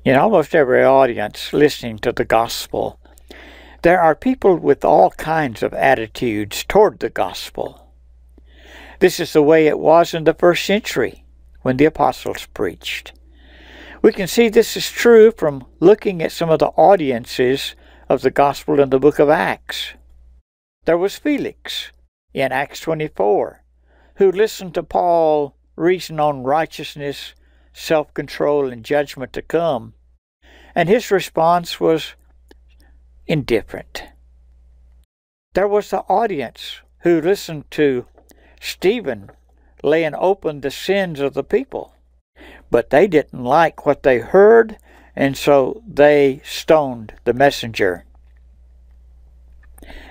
In almost every audience listening to the gospel, there are people with all kinds of attitudes toward the gospel. This is the way it was in the first century when the apostles preached. We can see this is true from looking at some of the audiences of the gospel in the book of Acts. There was Felix in Acts 24, who listened to Paul reason on righteousness, self-control, and judgment to come, and his response was indifferent. There was the audience who listened to Stephen laying open the sins of the people, but they didn't like what they heard, and so they stoned the messenger.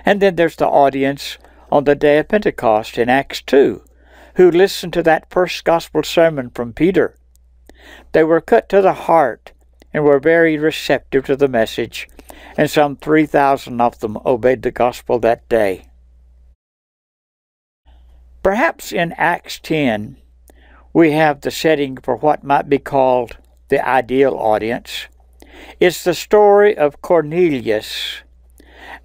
And then there's the audience on the day of Pentecost in Acts 2, who listened to that first gospel sermon from Peter. They were cut to the heart and were very receptive to the message, and some 3,000 of them obeyed the gospel that day. Perhaps in Acts 10, we have the setting for what might be called the ideal audience. It's the story of Cornelius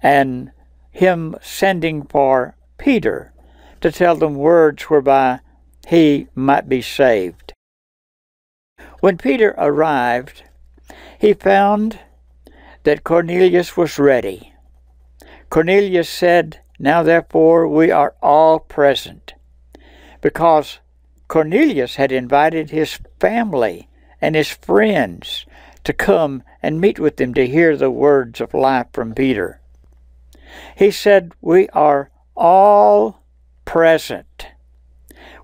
and him sending for Peter to tell them words whereby he might be saved. When Peter arrived, he found that Cornelius was ready. Cornelius said, "Now therefore we are all present," because Cornelius had invited his family and his friends to come and meet with him to hear the words of life from Peter. He said, "We are all present."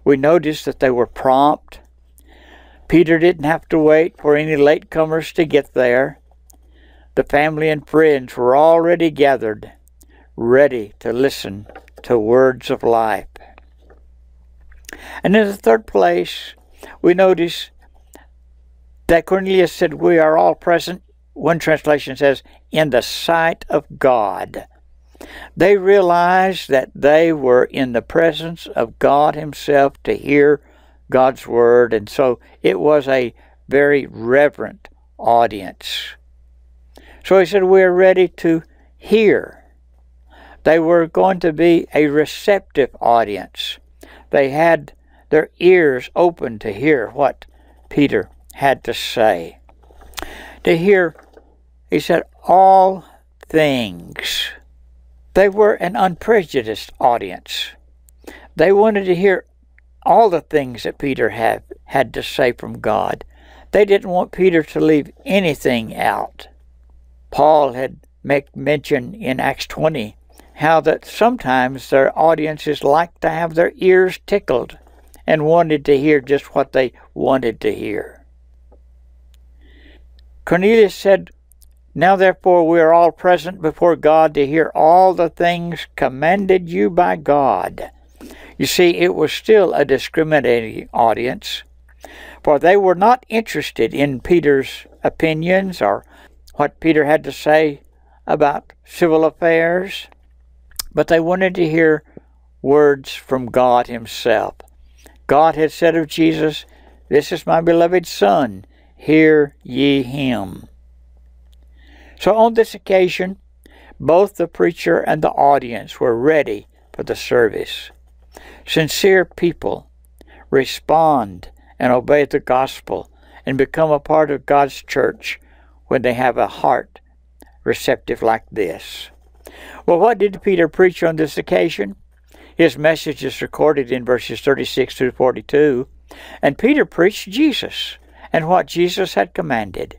We noticed that they were prompt. Peter didn't have to wait for any latecomers to get there. The family and friends were already gathered, ready to listen to words of life. And in the third place, we notice that Cornelius said, "We are all present." One translation says, "in the sight of God." They realized that they were in the presence of God Himself to hear God's Word, and so it was a very reverent audience. So he said, "We are ready to hear." They were going to be a receptive audience. They had their ears open to hear what Peter had to say. To hear, he said, all things. They were an unprejudiced audience. They wanted to hear all the things that Peter had to say from God. They didn't want Peter to leave anything out. Paul had made mention in Acts 20 how that sometimes their audiences liked to have their ears tickled and wanted to hear just what they wanted to hear. Cornelius said, "Now therefore we are all present before God to hear all the things commanded you by God." You see, it was still a discriminating audience, for they were not interested in Peter's opinions or what Peter had to say about civil affairs, but they wanted to hear words from God Himself. God had said of Jesus, "This is my beloved Son, hear ye Him." So on this occasion, both the preacher and the audience were ready for the service. Sincere people respond and obey the gospel and become a part of God's church when they have a heart receptive like this. Well, what did Peter preach on this occasion? His message is recorded in verses 36 through 42. And Peter preached Jesus and what Jesus had commanded.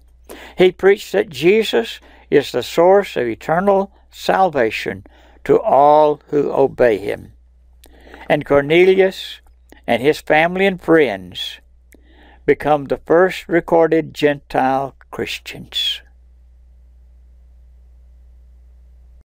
He preached that Jesus is the source of eternal salvation to all who obey Him. And Cornelius and his family and friends become the first recorded Gentile Christians.